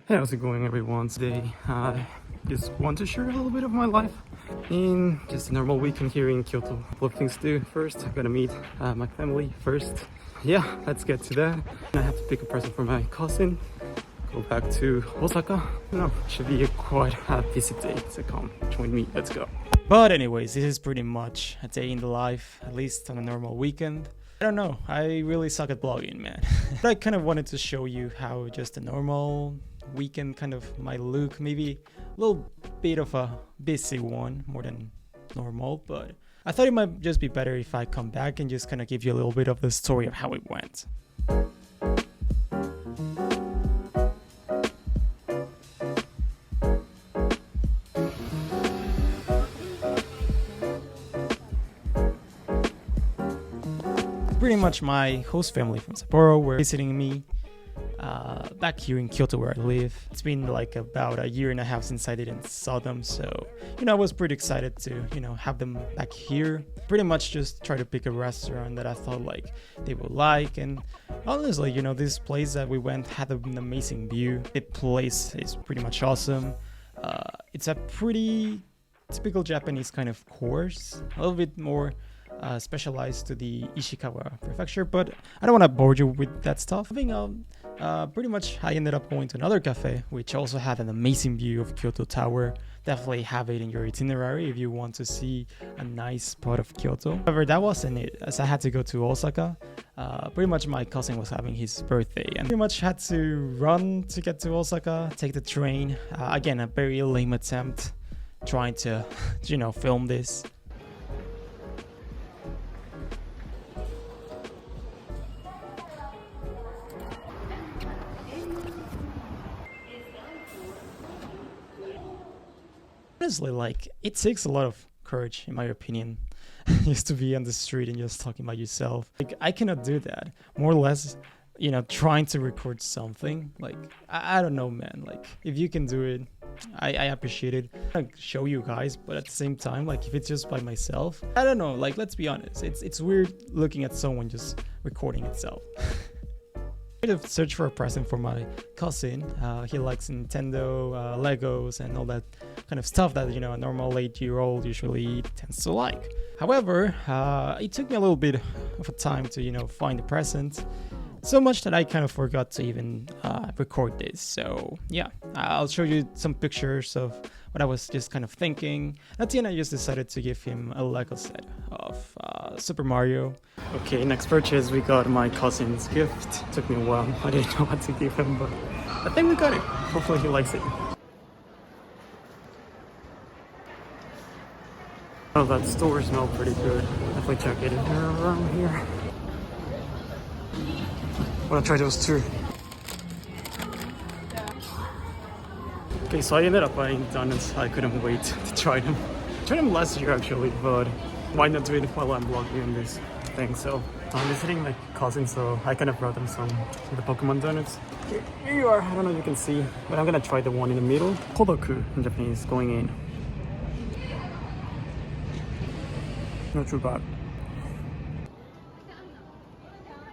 Hey, how's it going everyone? Today I just want to share a little bit of my life in just a normal weekend here in Kyoto. A couple of things to do. First, I'm gonna meet my family first. Yeah, let's get to that. I have to pick a present for my cousin, go back to Osaka. Should be a quite busy day, so come join me, let's go. But anyways, this is pretty much a day in the life, at least on a normal weekend. I don't know, I really suck at blogging, man. But I kind of wanted to show you how just a normal weekend kind of might look, maybe a little bit of a busy one, more than normal, but I thought it might just be better if I come back and just kind of give you a little bit of the story of how it went. Pretty much my host family from Sapporo were visiting me back here in Kyoto where I live. It's been like about a year and a half since I didn't saw them, so I was pretty excited to have them back here. Pretty much just try to pick a restaurant that I thought like they would like, and honestly this place that we went had an amazing view. The place is pretty much awesome. It's a pretty typical Japanese kind of course, a little bit more specialized to the Ishikawa prefecture, but I don't want to bore you with that stuff. Pretty much I ended up going to another cafe which also had an amazing view of Kyoto Tower. Definitely have it in your itinerary if you want to see a nice spot of Kyoto. However, that wasn't it, as I had to go to Osaka. Pretty much my cousin was having his birthday and pretty much had to run to get to Osaka, take the train. Again, a very lame attempt trying to film this. Honestly, it takes a lot of courage, in my opinion, just to be on the street and just talking about yourself. I cannot do that. More or less, trying to record something. I don't know, man. If you can do it, I appreciate it. I show you guys, but at the same time, if it's just by myself, I don't know. Let's be honest. It's weird looking at someone just recording itself. To search for a present for my cousin. He likes Nintendo, Legos, and all that kind of stuff that a normal 8-year-old usually tends to like. However, it took me a little bit of a time to find the present, so much that I kind of forgot to even record this. So yeah, I'll show you some pictures of what I was just kind of thinking. At the end, I just decided to give him a Lego set of Super Mario. Okay, next purchase, we got my cousin's gift. Took me a while, I didn't know what to give him, but I think we got it. Hopefully he likes it. Oh, that store smells pretty good. Definitely check it around here. I wanna try those too. Okay, so I ended up buying donuts. I couldn't wait to try them. I tried them last year actually, but why not do it while I'm vlogging on this thing? So I'm visiting my cousin, so I kind of brought them some of the Pokemon donuts. Here you are. I don't know if you can see, but I'm gonna try the one in the middle. Kodoku in Japanese, going in. Not too bad.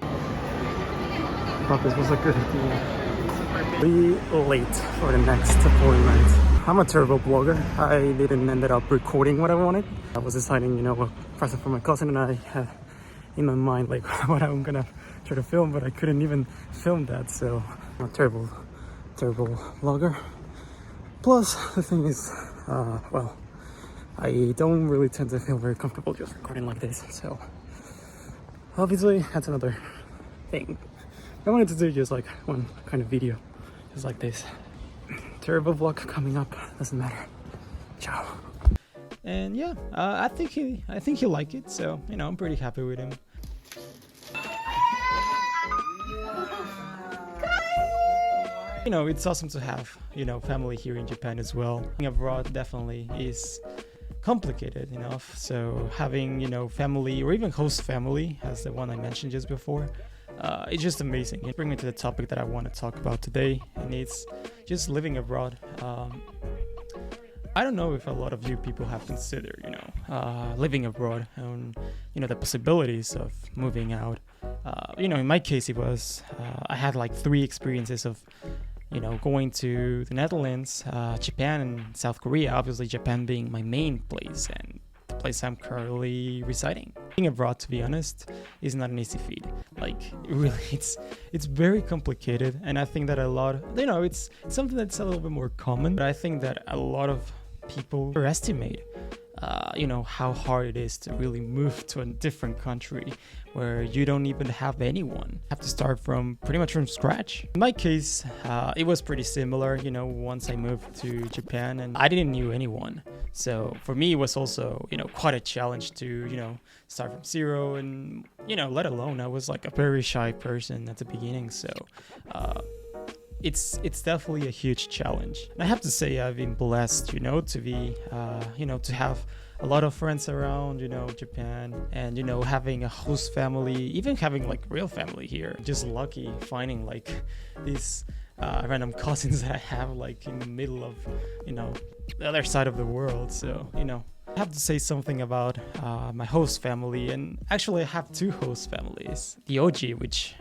I thought this was a good idea. Be late for the next appointment. I'm a terrible blogger. I didn't end up recording what I wanted. I was deciding, a present for my cousin, and I had in my mind what I'm gonna try to film, but I couldn't even film that. So I'm a terrible vlogger. Plus, the thing is, I don't really tend to feel very comfortable just recording like this. So obviously, that's another thing. I wanted to do just one kind of video, just like this. Terrible vlog coming up, doesn't matter. Ciao. And yeah, I think he'll like it, so I'm pretty happy with him. It's awesome to have family here in Japan as well. Being abroad definitely is complicated enough, so having family or even host family, as the one I mentioned just before, it's just amazing. It brings me to the topic that I want to talk about today, and it's just living abroad. I don't know if a lot of you people have considered, living abroad and, the possibilities of moving out. In my case, it was, I had 3 experiences of, going to the Netherlands, Japan, and South Korea. Obviously, Japan being my main place and the place I'm currently residing. Being abroad, to be honest, is not an easy feat. Like, really, it's very complicated, and I think that a lot, it's something that's a little bit more common, but I think that a lot of people underestimate how hard it is to really move to a different country where you don't even have anyone. You have to start pretty much from scratch. In my case, it was pretty similar, once I moved to Japan, and I didn't know anyone. So for me, it was also, quite a challenge to, start from zero, and, let alone I was like a very shy person at the beginning. So, it's definitely a huge challenge. And I have to say I've been blessed, to be, to have a lot of friends around, Japan, and, having a host family, even having like real family here. Just lucky finding like these random cousins that I have like in the middle of, the other side of the world. So, I have to say something about my host family, and actually I have two host families. The OG, which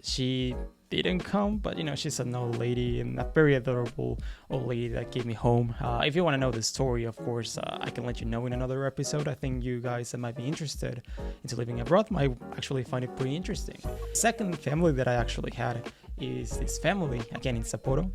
she didn't come, but she's an old lady, and a very adorable old lady that gave me home. If you want to know the story, of course, I can let you know in another episode. I think you guys that might be interested into living abroad might actually find it pretty interesting. Second family that I actually had is this family, again in Sapporo,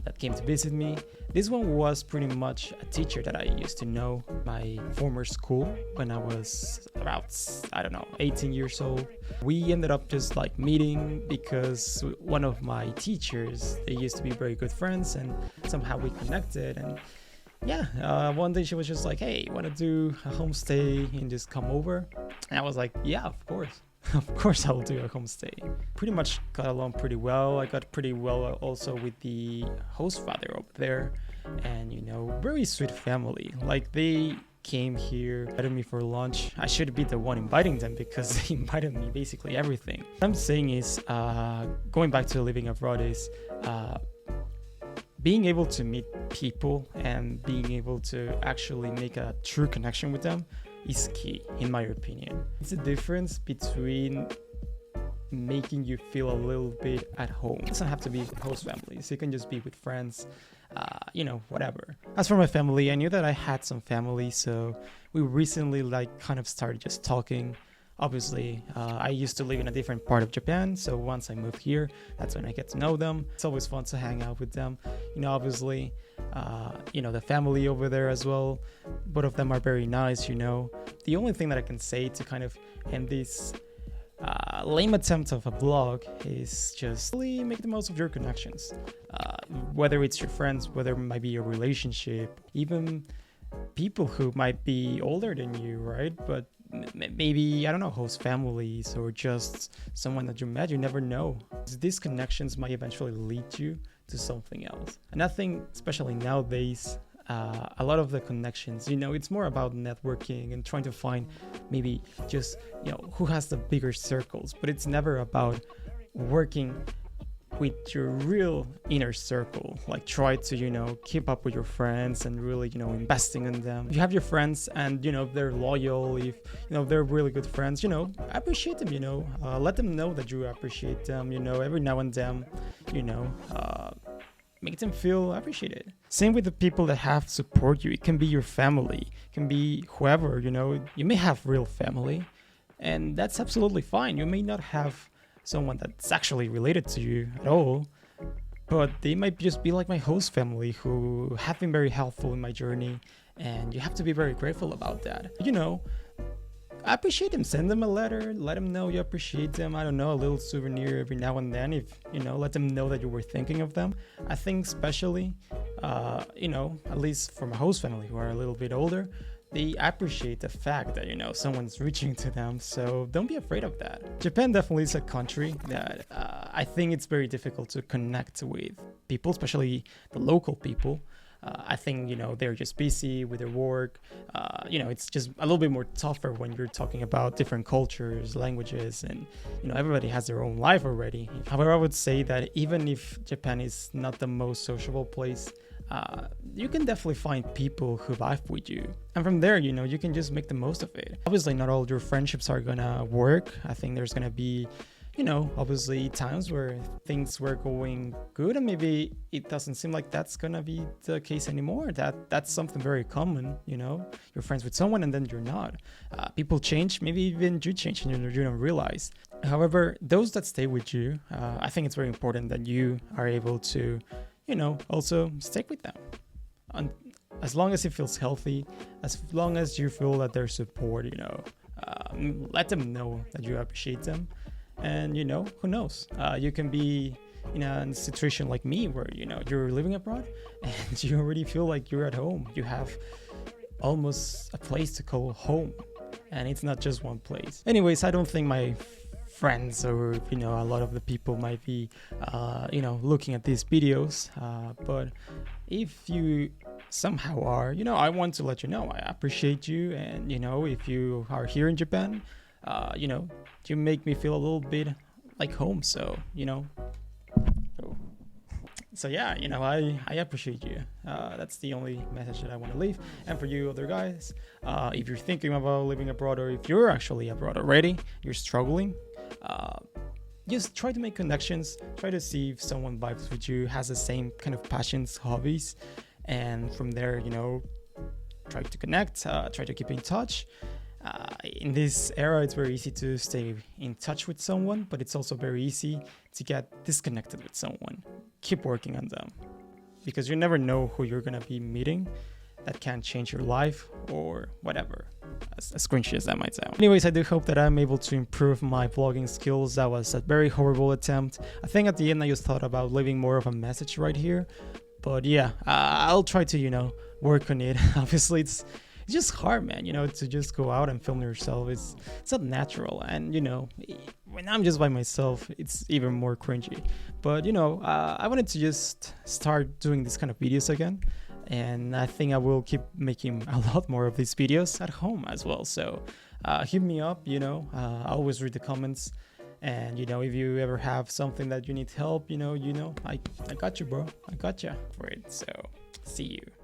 that came to visit me. This one was pretty much a teacher that I used to know my former school when I was about, 18 years old. We ended up just like meeting because one of my teachers, they used to be very good friends, and somehow we connected. And one day she was just like, hey, want to do a homestay and just come over? And I was like, yeah, of course. Of course I'll do a homestay. Pretty much got along pretty well. I got pretty well also with the host father over there, and very sweet family. Like, they came here, invited me for lunch. I should be the one inviting them because they invited me basically everything. What I'm saying is, going back to living abroad is being able to meet people and being able to actually make a true connection with them is key, in my opinion. It's a difference between making you feel a little bit at home. It doesn't have to be with host families. It can just be with friends, whatever. As for my family, I knew that I had some family, so we recently kind of started just talking. Obviously, I used to live in a different part of Japan, so once I moved here, that's when I get to know them. It's always fun to hang out with them. Obviously, the family over there as well. Both of them are very nice, The only thing that I can say to kind of end this lame attempt of a vlog is just really make the most of your connections. Whether it's your friends, whether it might be your relationship, even people who might be older than you, right? But maybe, host families or just someone that you met, you never know. These connections might eventually lead you to something else. And I think, especially nowadays, a lot of the connections, it's more about networking and trying to find maybe just, who has the bigger circles, but it's never about working with your real inner circle. Like, try to keep up with your friends and really investing in them. If you have your friends and if they're loyal, if they're really good friends, appreciate them. Let them know that you appreciate them. Every now and then, make them feel appreciated. Same with the people that have support you. It can be your family, it can be whoever. You may have real family, and that's absolutely fine. You may not have someone that's actually related to you at all, but they might just be like my host family, who have been very helpful in my journey, and you have to be very grateful about that. Appreciate them. Send them a letter, let them know you appreciate them. A little souvenir every now and then, if let them know that you were thinking of them. I think especially at least for my host family, who are a little bit older, they appreciate the fact that someone's reaching to them. So don't be afraid of that. Japan definitely is a country that I think it's very difficult to connect with people, especially the local people. I think they're just busy with their work. It's just a little bit more tougher when you're talking about different cultures, languages, and everybody has their own life already. However, I would say that even if Japan is not the most sociable place, you can definitely find people who vibe with you, and from there you can just make the most of it. Obviously not all your friendships are gonna work. I think there's gonna be obviously times where things were going good, and maybe it doesn't seem like that's gonna be the case anymore. That's something very common. You're friends with someone and then you're not. People change, maybe even you change and you don't realize. However, those that stay with you, I think it's very important that you are able to, also stick with them. And as long as it feels healthy, as long as you feel that their support, let them know that you appreciate them. And who knows, you can be in a situation like me where you're living abroad and you already feel like you're at home. You have almost a place to call home, and it's not just one place. Anyways, I don't think my friends or a lot of the people might be looking at these videos, but if you somehow are, I want to let you know I appreciate you. And if you are here in Japan, you make me feel a little bit like home. So yeah, I appreciate you. That's the only message that I want to leave. And for you other guys, if you're thinking about living abroad, or if you're actually abroad already, you're struggling, just try to make connections. Try to see if someone vibes with you, has the same kind of passions, hobbies, and from there, try to connect, try to keep in touch. In this era, it's very easy to stay in touch with someone, but it's also very easy to get disconnected with someone. Keep working on them, because you never know who you're gonna be meeting that can change your life or whatever, as cringy as that might sound. Anyways, I do hope that I'm able to improve my vlogging skills. That was a very horrible attempt. I think at the end I just thought about leaving more of a message right here, but yeah, I'll try to work on it. Obviously it's just hard, man, to just go out and film yourself. It's not natural. And, when I'm just by myself, it's even more cringy. But, I wanted to just start doing this kind of videos again. And I think I will keep making a lot more of these videos at home as well. So hit me up, I always read the comments. And, if you ever have something that you need help, I got you, bro. I got you for it. So see you.